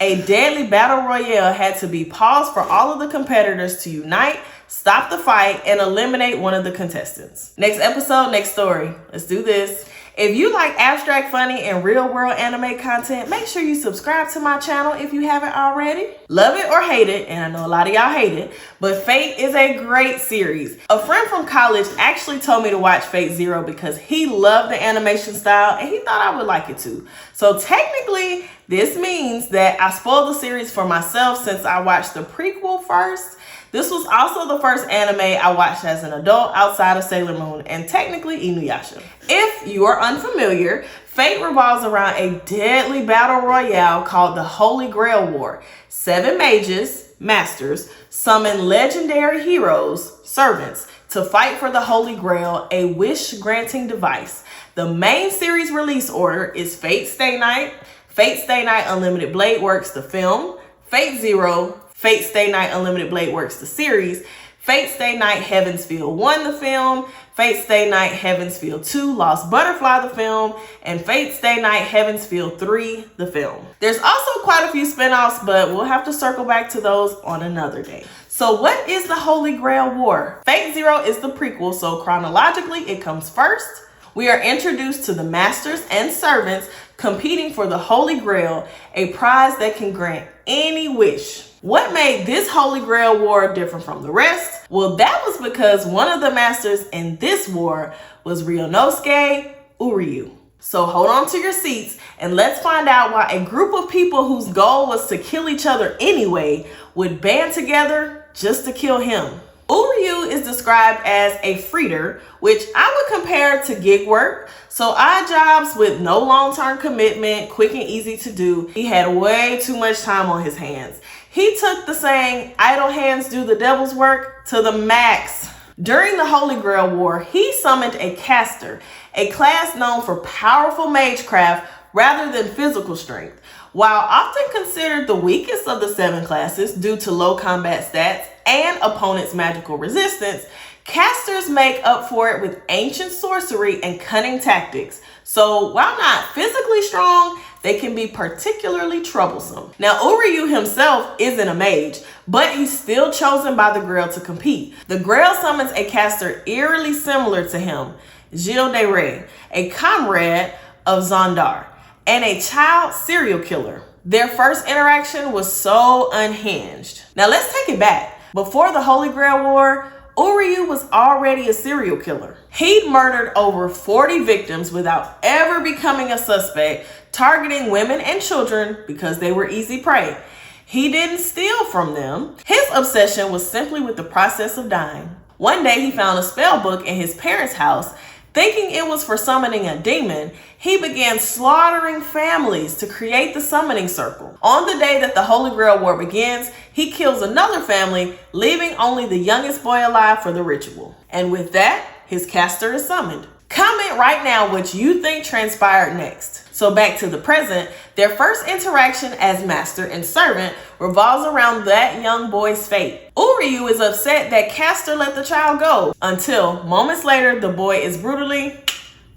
A deadly battle royale had to be paused for all of the competitors to unite, stop the fight, and eliminate one of the contestants. Next episode, next story. Let's do this. If you like abstract, funny, and real-world anime content, make sure you subscribe to my channel if you haven't already. Love it or hate it, and I know a lot of y'all hate it, but Fate is a great series. A friend from college actually told me to watch Fate Zero because he loved the animation style and he thought I would like it too. So technically, this means that I spoiled the series for myself since I watched the prequel first. This was also the first anime I watched as an adult outside of Sailor Moon and technically Inuyasha. If you are unfamiliar, Fate revolves around a deadly battle royale called the Holy Grail War. 7 mages, masters, summon legendary heroes, servants, to fight for the Holy Grail, a wish-granting device. The main series release order is Fate Stay Night, Fate Stay Night Unlimited Blade Works the film, Fate Zero, Fate Stay Night Unlimited Blade Works the series, Fate Stay Night Heaven's Feel 1 the film, Fate Stay Night Heaven's Feel 2 Lost Butterfly the film, and Fate Stay Night Heaven's Feel 3 the film. There's also quite a few spin-offs, but we'll have to circle back to those on another day. So what is the Holy Grail War? Fate Zero is the prequel, so chronologically it comes first. We are introduced to the masters and servants competing for the Holy Grail, a prize that can grant any wish. What made this Holy Grail War different from the rest? Well, that was because one of the masters in this war was Ryuunosuke Uryuu. So hold on to your seats and let's find out why a group of people whose goal was to kill each other anyway would band together just to kill him. Uryuu is described as a freeder, which I would compare to gig work. So odd jobs with no long-term commitment, quick and easy to do. He had way too much time on his hands. He took the saying, idle hands do the devil's work, to the max. During the Holy Grail War, he summoned a caster, a class known for powerful magecraft rather than physical strength. While often considered the weakest of the 7 classes due to low combat stats and opponents' magical resistance, casters make up for it with ancient sorcery and cunning tactics. So while not physically strong, they can be particularly troublesome. Now, Uryuu himself isn't a mage, but he's still chosen by the Grail to compete. The Grail summons a caster eerily similar to him, Gilles de Rais, a comrade of Xandar, and a child serial killer. Their first interaction was so unhinged. Now let's take it back. Before the Holy Grail War, Uryuu was already a serial killer. He'd murdered over 40 victims without ever becoming a suspect, targeting women and children because they were easy prey. He didn't steal from them. His obsession was simply with the process of dying. One day he found a spell book in his parents' house. Thinking it was for summoning a demon, he began slaughtering families to create the summoning circle. On the day that the Holy Grail War begins, he kills another family, leaving only the youngest boy alive for the ritual. And with that, his caster is summoned. Comment right now what you think transpired next. So back to the present, their first interaction as master and servant revolves around that young boy's fate. Uryuu is upset that Caster let the child go, until moments later the boy is brutally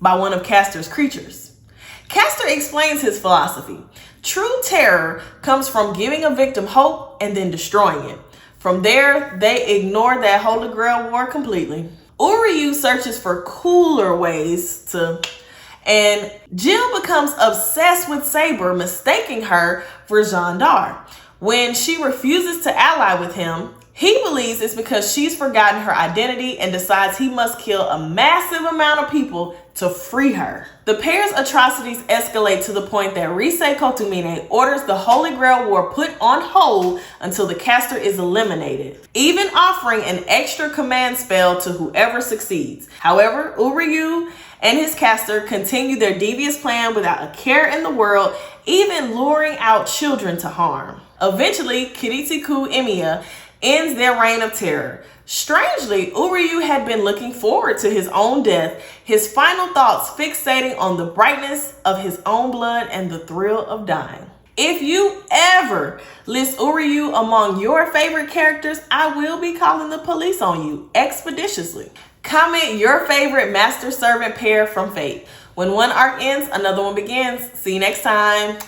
by one of Caster's creatures. Caster explains his philosophy. True terror comes from giving a victim hope and then destroying it. From there, they ignore that Holy Grail War completely. Uryuu searches for cooler ways to... And Jill becomes obsessed with Saber, mistaking her for Xandar. When she refuses to ally with him, he believes it's because she's forgotten her identity and decides he must kill a massive amount of people to free her. The pair's atrocities escalate to the point that Rise Kotomine orders the Holy Grail War put on hold until the caster is eliminated, even offering an extra command spell to whoever succeeds. However, Uryuu and his caster continue their devious plan without a care in the world, even luring out children to harm. Eventually, Kiritiku Emiya ends their reign of terror. Strangely, Uryuu had been looking forward to his own death, his final thoughts fixating on the brightness of his own blood and the thrill of dying. If you ever list Uryuu among your favorite characters, I will be calling the police on you expeditiously. Comment your favorite master-servant pair from Fate. When one arc ends, another one begins. See you next time.